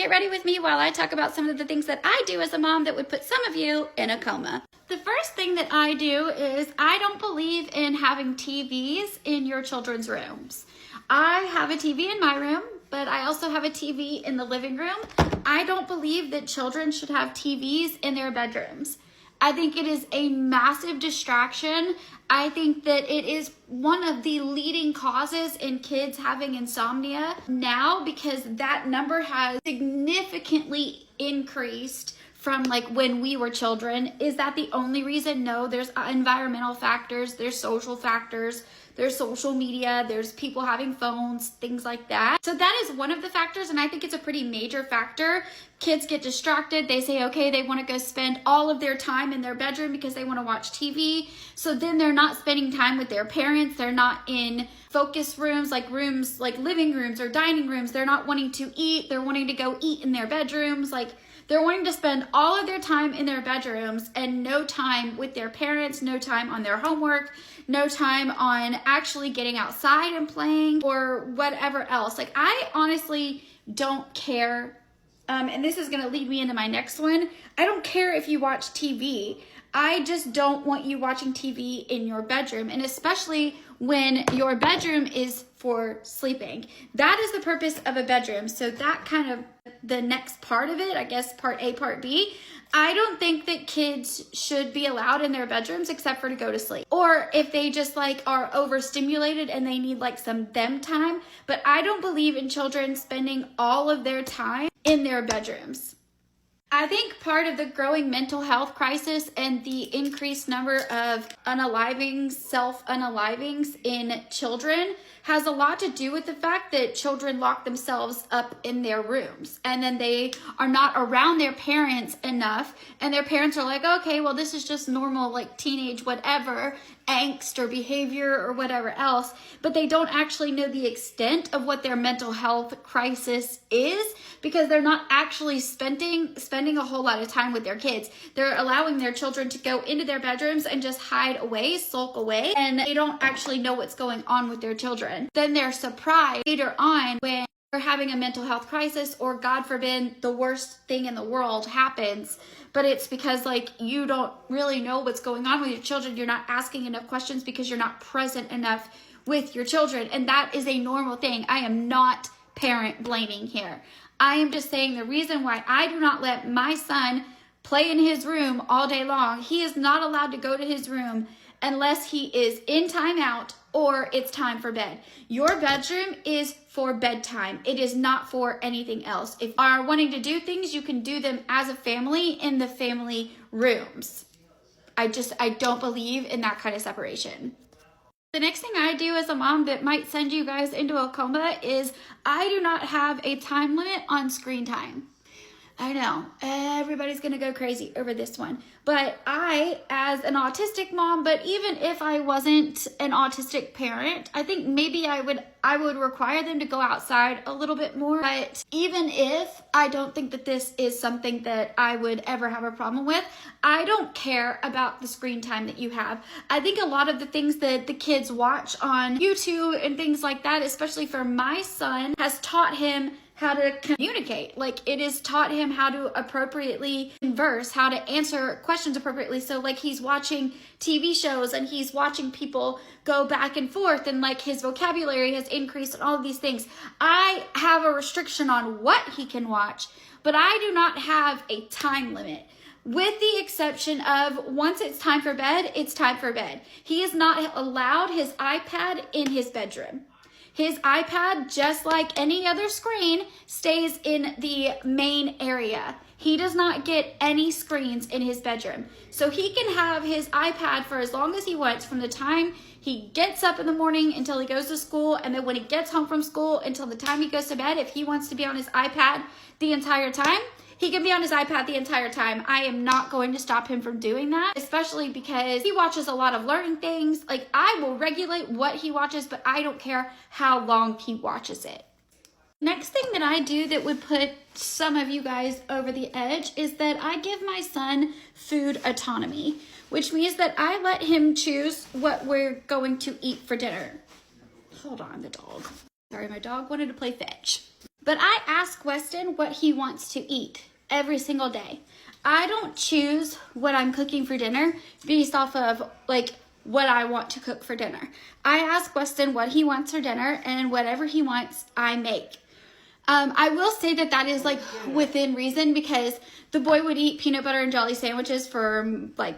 Get ready with me while I talk about some of the things that I do as a mom that would put some of you in a coma. The first thing that I do is I don't believe in having TVs in your children's rooms. I have a TV in my room, but I also have a TV in the living room. I don't believe that children should have TVs in their bedrooms. I think it is a massive distraction. I think that it is one of the leading causes in kids having insomnia now, because that number has significantly increased from like when we were children. Is that the only reason? No, there's environmental factors, there's social factors, there's social media, there's people having phones, things like that. So that is one of the factors, and I think it's a pretty major factor. Kids get distracted. They say, okay, they want to go spend all of their time in their bedroom because they want to watch TV. So then they're not spending time with their parents. They're not in focus rooms like living rooms or dining rooms. They're not wanting to eat. They're wanting to go eat in their bedrooms. Like, they're wanting to spend all of their time in their bedrooms and no time with their parents, no time on their homework, no time on actually getting outside and playing or whatever else. Like, I honestly don't care. And this is going to lead me into my next one. I don't care if you watch TV. I just don't want you watching TV in your bedroom, and especially when your bedroom is for sleeping. That is the purpose of a bedroom. So that kind of the next part of it, I guess part A, part B. I don't think that kids should be allowed in their bedrooms except for to go to sleep. Or if they just like are overstimulated and they need like some them time. But I don't believe in children spending all of their time in their bedrooms. I think part of the growing mental health crisis and the increased number of self-unalivings in children has a lot to do with the fact that children lock themselves up in their rooms, and then they are not around their parents enough, and their parents are like, okay, well, this is just normal, like teenage whatever, angst or behavior or whatever else, but they don't actually know the extent of what their mental health crisis is, because they're not actually spending a whole lot of time with their kids. They're allowing their children to go into their bedrooms and just hide away, sulk away, and they don't actually know what's going on with their children. Then they're surprised later on when they're having a mental health crisis, or God forbid, the worst thing in the world happens. But it's because like you don't really know what's going on with your children. You're not asking enough questions because you're not present enough with your children. And that is a normal thing. I am not parent blaming here. I am just saying the reason why I do not let my son play in his room all day long. He is not allowed to go to his room unless he is in timeout or it's time for bed. Your bedroom is for bedtime. It is not for anything else. If you are wanting to do things, you can do them as a family in the family rooms. I don't believe in that kind of separation. The next thing I do as a mom that might send you guys into a coma is I do not have a time limit on screen time. I know, everybody's gonna go crazy over this one. But I, as an autistic mom, but even if I wasn't an autistic parent, I think maybe I would require them to go outside a little bit more. But even if I don't think that this is something that I would ever have a problem with, I don't care about the screen time that you have. I think a lot of the things that the kids watch on YouTube and things like that, especially for my son, has taught him how to communicate. Like, it has taught him how to appropriately converse, how to answer questions appropriately. So like he's watching TV shows and he's watching people go back and forth, and like his vocabulary has increased and all of these things. I have a restriction on what he can watch, but I do not have a time limit. With the exception of once it's time for bed, it's time for bed. He is not allowed his iPad in his bedroom. His iPad, just like any other screen, stays in the main area. He does not get any screens in his bedroom. So he can have his iPad for as long as he wants, from the time he gets up in the morning until he goes to school, and then when he gets home from school until the time he goes to bed. If he wants to be on his iPad the entire time, he can be on his iPad the entire time. I am not going to stop him from doing that, especially because he watches a lot of learning things. Like, I will regulate what he watches, but I don't care how long he watches it. Next thing that I do that would put some of you guys over the edge is that I give my son food autonomy, which means that I let him choose what we're going to eat for dinner. Hold on, the dog. Sorry, my dog wanted to play fetch. But I ask Weston what he wants to eat every single day. I don't choose what I'm cooking for dinner based off of like what I want to cook for dinner. I ask Weston what he wants for dinner, and whatever he wants, I make. I will say that that is like within reason, because the boy would eat peanut butter and jelly sandwiches for like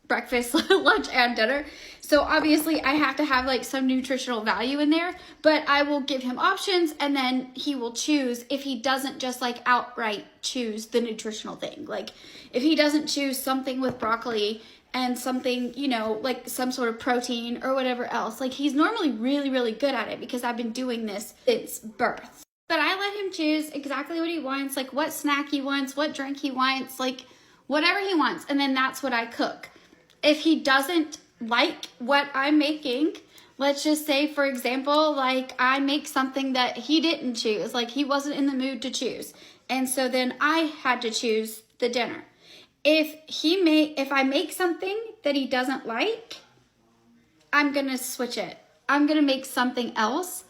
breakfast, lunch, and dinner. So obviously I have to have like some nutritional value in there, but I will give him options, and then he will choose if he doesn't just like outright choose the nutritional thing. Like if he doesn't choose something with broccoli and something, you know, like some sort of protein or whatever else, like he's normally really, really good at it because I've been doing this since birth. But I let him choose exactly what he wants, like what snack he wants, what drink he wants, like whatever he wants. And then that's what I cook. If he doesn't like what I'm making, let's just say, for example, like I make something that he didn't choose, like he wasn't in the mood to choose. And so then I had to choose the dinner. If I make something that he doesn't like, I'm going to switch it. I'm going to make something else.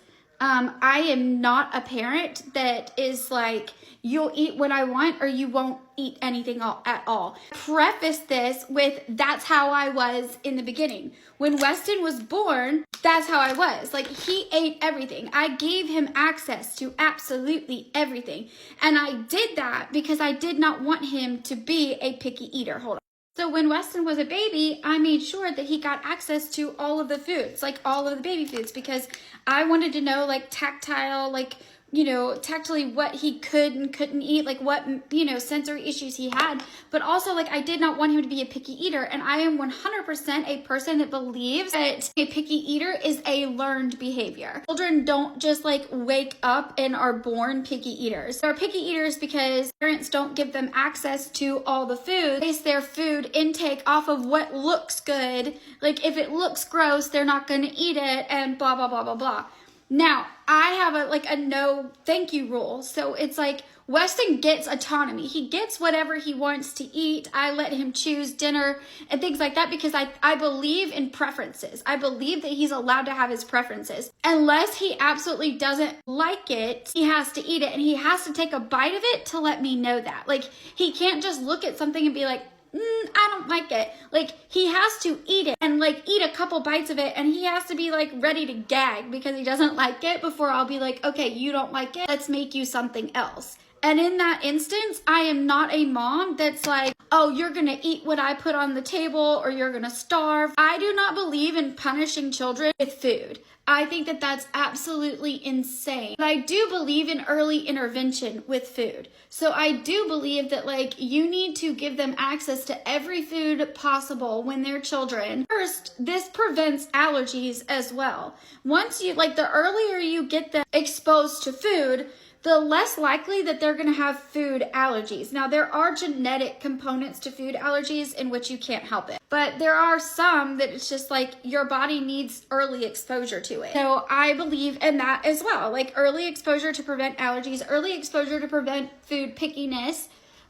I am not a parent that is like, you'll eat what I want or you won't eat anything at all. Preface this with, that's how I was in the beginning. When Weston was born, that's how I was. Like, he ate everything. I gave him access to absolutely everything. And I did that because I did not want him to be a picky eater. Hold on. So when Weston was a baby, I made sure that he got access to all of the foods, like all of the baby foods, because I wanted to know like tactile, like, you know, tactily what he could and couldn't eat, like what, you know, sensory issues he had. But also, like, I did not want him to be a picky eater. And I am 100% a person that believes that a picky eater is a learned behavior. Children don't just like wake up and are born picky eaters. They're picky eaters because parents don't give them access to all the food. Base their food intake off of what looks good. Like if it looks gross, they're not going to eat it, and blah, blah, blah, blah, blah. Now, I have a no thank you rule. So it's like Weston gets autonomy. He gets whatever he wants to eat. I let him choose dinner and things like that because I believe in preferences. I believe that he's allowed to have his preferences. Unless he absolutely doesn't like it, he has to eat it, and he has to take a bite of it to let me know that. Like, he can't just look at something and be like, I don't like it. Like, he has to eat it and like eat a couple bites of it, and he has to be like ready to gag because he doesn't like it before I'll be like, okay, you don't like it, let's make you something else. And in that instance, I am not a mom that's like, oh, you're gonna eat what I put on the table or you're gonna starve. I do not believe in punishing children with food. I think that that's absolutely insane. But I do believe in early intervention with food. So I do believe that like you need to give them access to every food possible when they're children. First, this prevents allergies as well. Once you, like, the earlier you get them exposed to food, the less likely that they're going to have food allergies. Now, there are genetic components to food allergies in which you can't help it. But there are some that it's just like your body needs early exposure to it. So I believe in that as well. Like early exposure to prevent allergies, early exposure to prevent food pickiness.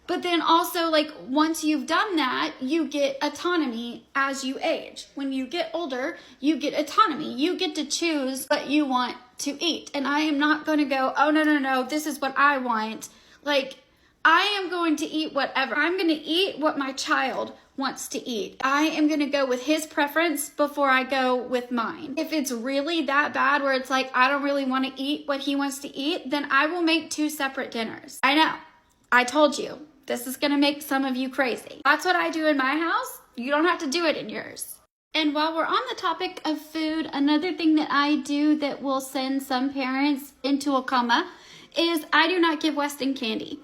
But then also, like, once you've done that, you get autonomy as you age. When you get older, you get autonomy. You get to choose what you want to eat. And I am not going to go, oh, no, this is what I want. Like, I am going to eat whatever. I'm going to eat what my child wants to eat. I am going to go with his preference before I go with mine. If it's really that bad where it's like, I don't really want to eat what he wants to eat, then I will make 2 separate dinners. I know. I told you. This is going to make some of you crazy. That's what I do in my house. You don't have to do it in yours. And while we're on the topic of food, another thing that I do that will send some parents into a coma is I do not give Weston candy.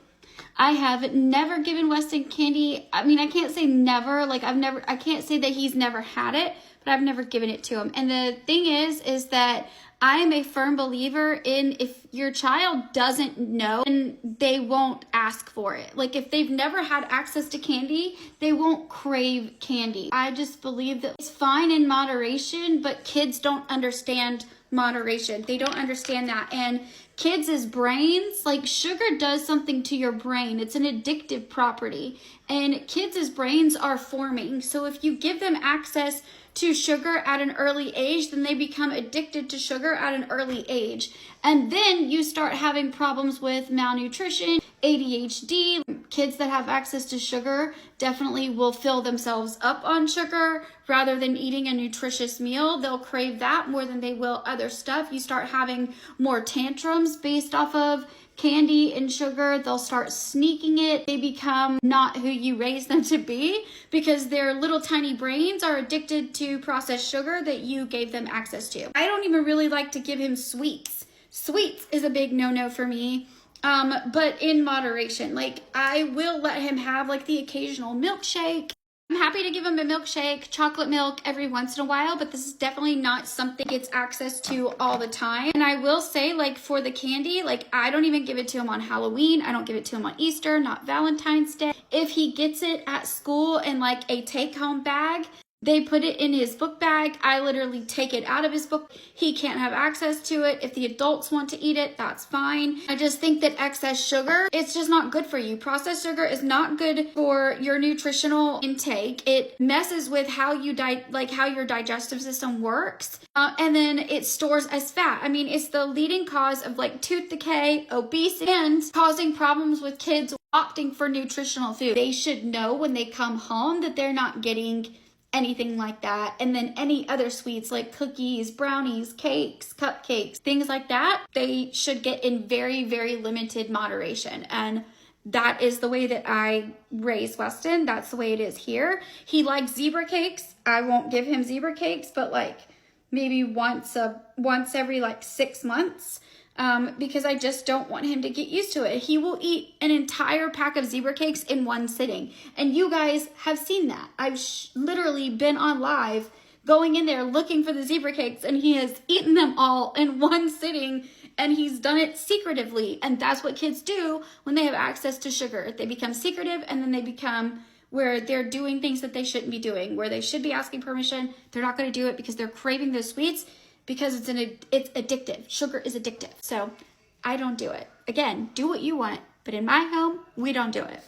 I have never given Weston candy. I mean, I can't say never. Like, I can't say that he's never had it, but I've never given it to him. And the thing is that I am a firm believer in, if your child doesn't know, then they won't ask for it. Like, if they've never had access to candy, they won't crave candy. I just believe that it's fine in moderation, but kids don't understand moderation. They don't understand that. And kids' brains, like sugar does something to your brain. It's an addictive property, and kids' brains are forming. So if you give them access to sugar at an early age, then they become addicted to sugar at an early age. And then you start having problems with malnutrition, ADHD. Kids that have access to sugar definitely will fill themselves up on sugar rather than eating a nutritious meal. They'll crave that more than they will other stuff. You start having more tantrums based off of candy and sugar. They'll start sneaking it. They become not who you raised them to be because their little tiny brains are addicted to processed sugar that you gave them access to. I don't even really like to give him sweets. Sweets is a big no-no for me. But in moderation. Like, I will let him have like the occasional milkshake. I'm happy to give him a milkshake, chocolate milk every once in a while, but this is definitely not something he gets access to all the time. And I will say, like, for the candy, like, I don't even give it to him on Halloween. I don't give it to him on Easter, not Valentine's Day. If he gets it at school in like a take-home bag, they put it in his book bag. I literally take it out of his book. He can't have access to it. If the adults want to eat it, that's fine. I just think that excess sugar, it's just not good for you. Processed sugar is not good for your nutritional intake. It messes with how you how your digestive system works. And then it stores as fat. I mean, it's the leading cause of like tooth decay, obesity, and causing problems with kids opting for nutritional food. They should know when they come home that they're not getting anything like that. And then any other sweets like cookies, brownies, cakes, cupcakes, things like that, they should get in very, very limited moderation. And that is the way that I raise Weston. That's the way it is here. He likes zebra cakes. I won't give him zebra cakes, but like maybe once every like 6 months. Because I just don't want him to get used to it. He will eat an entire pack of zebra cakes in one sitting. And you guys have seen that. I've literally been on live going in there looking for the zebra cakes, and he has eaten them all in one sitting, and he's done it secretively. And that's what kids do when they have access to sugar. They become secretive, and then they become where they're doing things that they shouldn't be doing, where they should be asking permission. They're not going to do it because they're craving those sweets. Because it's addictive. Sugar is addictive. So I don't do it. Again, do what you want. But in my home, we don't do it.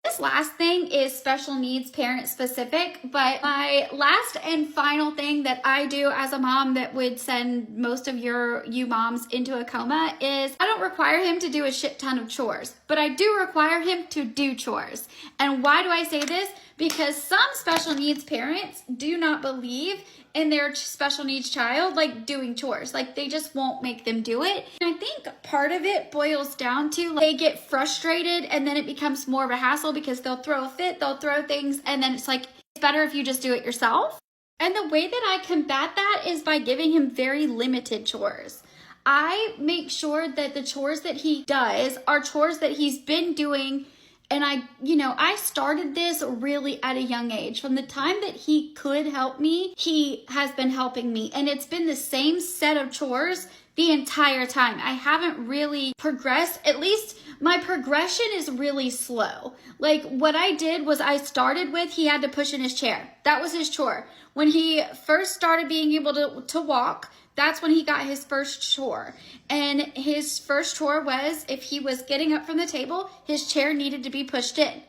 This last thing is special needs parent specific. But my last and final thing that I do as a mom that would send most of you moms into a coma is I don't require him to do a shit ton of chores. But I do require him to do chores. And why do I say this? Because some special needs parents do not believe in their special needs child like doing chores. Like they just won't make them do it. And I think part of it boils down to like, they get frustrated and then it becomes more of a hassle because they'll throw a fit, they'll throw things, and then it's like it's better if you just do it yourself. And the way that I combat that is by giving him very limited chores. I make sure that the chores that he does are chores that he's been doing. And I started this really at a young age. From the time that he could help me, he has been helping me. And it's been the same set of chores the entire time. I haven't really progressed. At least my progression is really slow. Like what I did was I started with, he had to push in his chair. That was his chore. When he first started being able to walk, that's when he got his first chore. And his first chore was if he was getting up from the table, his chair needed to be pushed in.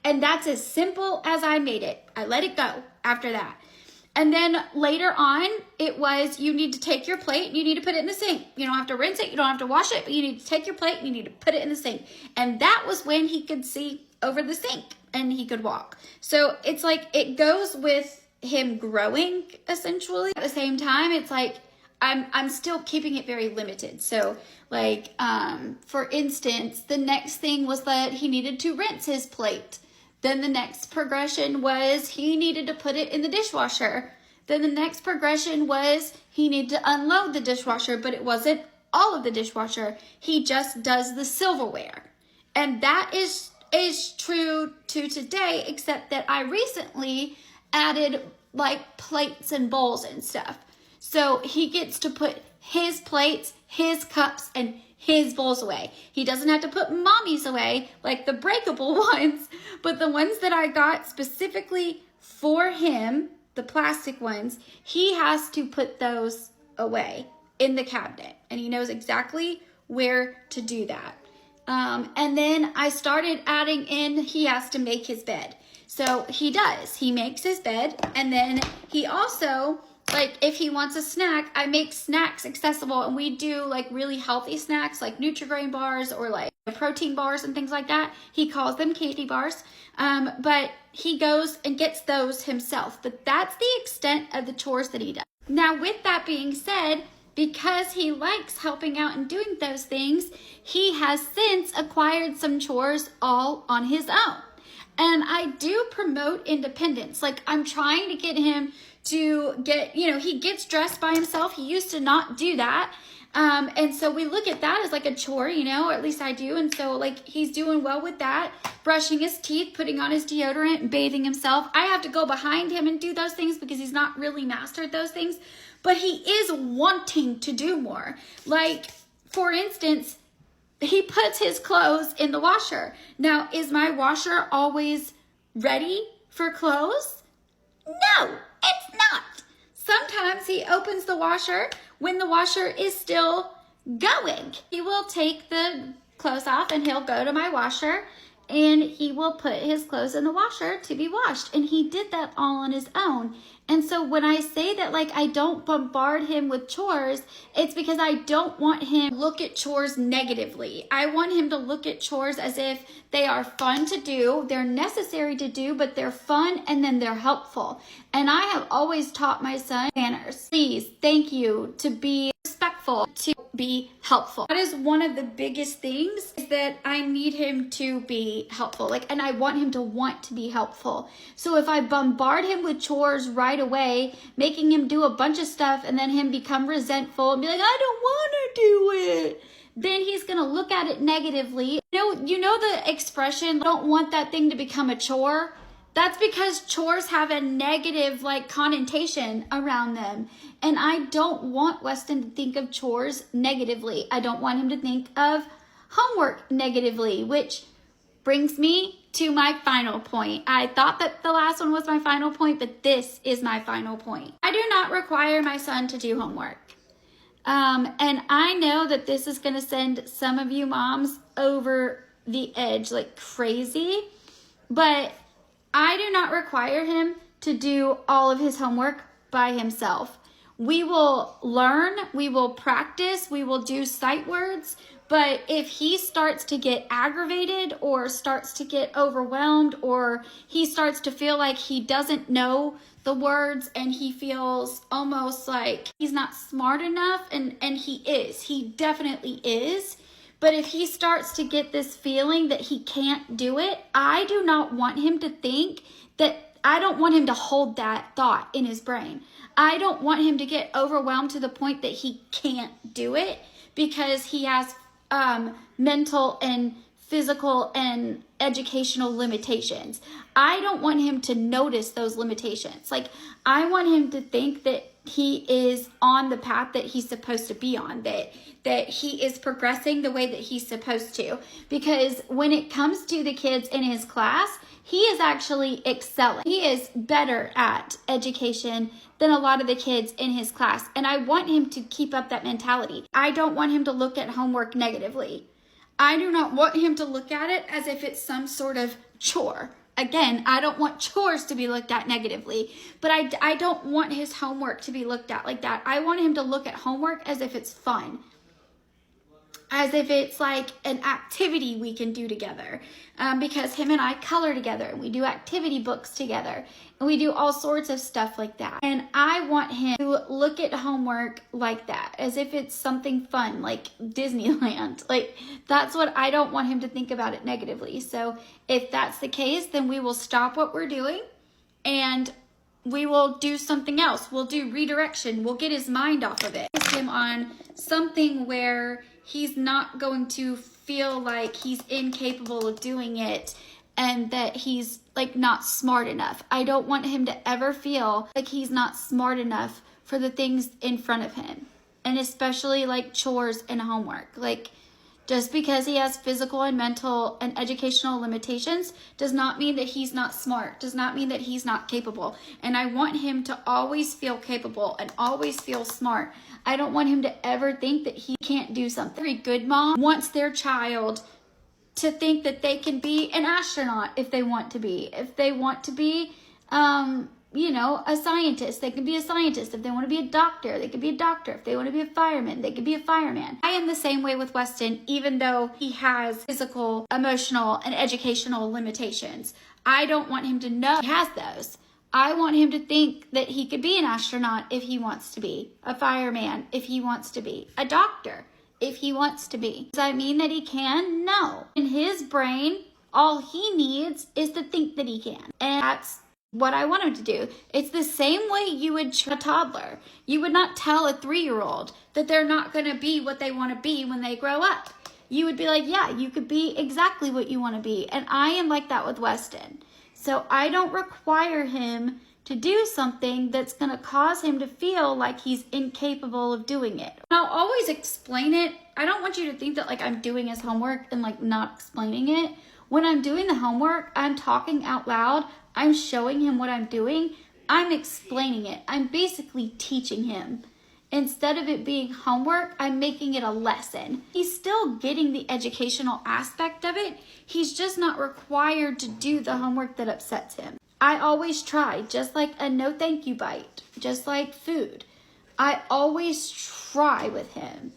And that's as simple as I made it. I let it go after that. And then later on, it was you need to take your plate and you need to put it in the sink. You don't have to rinse it, you don't have to wash it, but you need to take your plate and you need to put it in the sink. And that was when he could see over the sink and he could walk. So it's like it goes with him growing essentially. At the same time, it's like I'm still keeping it very limited. So like, for instance, the next thing was that he needed to rinse his plate. Then the next progression was he needed to put it in the dishwasher. Then the next progression was he needed to unload the dishwasher, but it wasn't all of the dishwasher. He just does the silverware. And that is true to today, except that I recently added like plates and bowls and stuff. So he gets to put his plates, his cups, and his bowls away. He doesn't have to put mommy's away, like the breakable ones, but the ones that I got specifically for him, the plastic ones, he has to put those away in the cabinet. And he knows exactly where to do that. And then I started adding in, he has to make his bed. So he does. He makes his bed, and then he also, like, if he wants a snack, I make snacks accessible, and we do like really healthy snacks like Nutri-Grain bars or like protein bars and things like that. He calls them candy bars, but he goes and gets those himself. But that's the extent of the chores that he does. Now, with that being said, because he likes helping out and doing those things, he has since acquired some chores all on his own. And I do promote independence. Like, I'm trying to get him to get, he gets dressed by himself. He used to not do that. And so we look at that as like a chore, or at least I do. And so like he's doing well with that, brushing his teeth, putting on his deodorant, and bathing himself. I have to go behind him and do those things because he's not really mastered those things, but he is wanting to do more. Like, for instance, he puts his clothes in the washer. Now, is my washer always ready for clothes? No, it's not. Sometimes he opens the washer when the washer is still going. He will take the clothes off and he'll go to my washer and he will put his clothes in the washer to be washed. And he did that all on his own. And so when I say that, like, I don't bombard him with chores, it's because I don't want him to look at chores negatively. I want him to look at chores as if they are fun to do, they're necessary to do, but they're fun and then they're helpful. And I have always taught my son manners. Please, thank you, to be respectful, to be helpful. That is one of the biggest things, is that I need him to be helpful. And I want him to want to be helpful. So if I bombard him with chores right away, making him do a bunch of stuff and then him become resentful and be like, I don't want to do it, then he's going to look at it negatively. You know the expression, don't want that thing to become a chore? That's because chores have a negative connotation around them. And I don't want Weston to think of chores negatively. I don't want him to think of homework negatively, which brings me to my final point. I thought that the last one was my final point, but this is my final point. I do not require my son to do homework. And I know that this is going to send some of you moms over the edge like crazy, but I do not require him to do all of his homework by himself. We will learn, we will practice, we will do sight words, but if he starts to get aggravated or starts to get overwhelmed or he starts to feel like he doesn't know the words and he feels almost like he's not smart enough, and he definitely is. But if he starts to get this feeling that he can't do it, I do not want him to think that, I don't want him to hold that thought in his brain. I don't want him to get overwhelmed to the point that he can't do it because he has mental and physical and educational limitations. I don't want him to notice those limitations. I want him to think that he is on the path that he's supposed to be on, that he is progressing the way that he's supposed to. Because when it comes to the kids in his class, he is actually excelling. He is better at education than a lot of the kids in his class. And I want him to keep up that mentality. I don't want him to look at homework negatively. I do not want him to look at it as if it's some sort of chore. Again, I don't want chores to be looked at negatively, but I don't want his homework to be looked at like that. I want him to look at homework as if it's fun, as if it's like an activity we can do together, because him and I color together and we do activity books together and we do all sorts of stuff like that. And I want him to look at homework like that, as if it's something fun, like Disneyland. That's what I don't want him to think about it negatively. So if that's the case, then we will stop what we're doing and we will do something else. We'll do redirection. We'll get his mind off of it. Put him on something where he's not going to feel like he's incapable of doing it and that he's not smart enough. I don't want him to ever feel like he's not smart enough for the things in front of him. And especially chores and homework. Just because he has physical and mental and educational limitations does not mean that he's not smart, does not mean that he's not capable. And I want him to always feel capable and always feel smart. I don't want him to ever think that he can't do something. Every good mom wants their child to think that they can be an astronaut if they want to be. If they want to be, a scientist, they can be a scientist. If they want to be a doctor, they can be a doctor. If they want to be a fireman, they can be a fireman. I am the same way with Weston, even though he has physical, emotional, and educational limitations. I don't want him to know he has those. I want him to think that he could be an astronaut if he wants to be, a fireman if he wants to be, a doctor if he wants to be. Does that mean that he can? No. In his brain, all he needs is to think that he can. And that's what I want him to do. It's the same way you would train a toddler. You would not tell a 3-year-old that they're not going to be what they want to be when they grow up. You would be like, yeah, you could be exactly what you want to be. And I am like that with Weston. So I don't require him to do something that's going to cause him to feel like he's incapable of doing it. And I'll always explain it. I don't want you to think that like I'm doing his homework and like not explaining it. When I'm doing the homework, I'm talking out loud. I'm showing him what I'm doing. I'm explaining it. I'm basically teaching him. Instead of it being homework, I'm making it a lesson. He's still getting the educational aspect of it. He's just not required to do the homework that upsets him. I always try, just like a no thank you bite, just like food. I always try with him.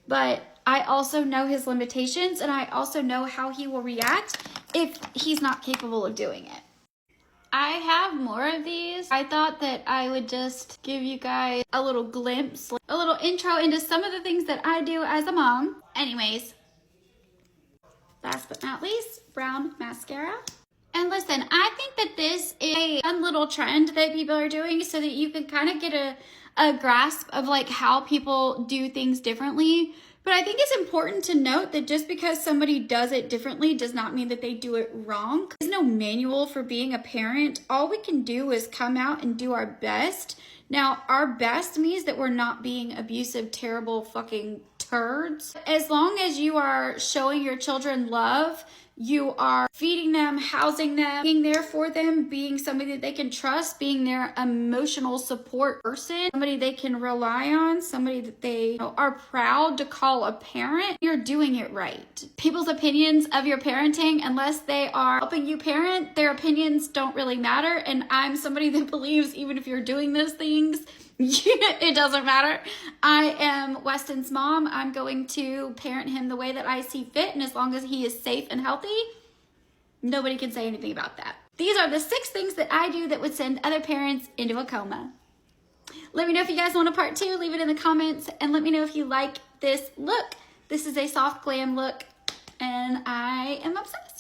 But I also know his limitations, and I also know how he will react if he's not capable of doing it. I have more of these. I thought that I would just give you guys a little glimpse, a little intro into some of the things that I do as a mom. Anyways, last but not least, brown mascara. And listen, I think that this is a fun little trend that people are doing so that you can kind of get a grasp of like how people do things differently. But I think it's important to note that just because somebody does it differently does not mean that they do it wrong. There's no manual for being a parent. All we can do is come out and do our best. Now, our best means that we're not being abusive, terrible fucking turds. As long as you are showing your children love, you are feeding them, housing them, being there for them, being somebody that they can trust, being their emotional support person, somebody they can rely on, somebody that they are proud to call a parent, you're doing it right. People's opinions of your parenting, unless they are helping you parent, their opinions don't really matter. And I'm somebody that believes even if you're doing those things, it doesn't matter. I am Weston's mom. I'm going to parent him the way that I see fit. And as long as he is safe and healthy, nobody can say anything about that. These are the 6 things that I do that would send other parents into a coma. Let me know if you guys want a part 2. Leave it in the comments. And let me know if you like this look. This is a soft glam look. And I am obsessed.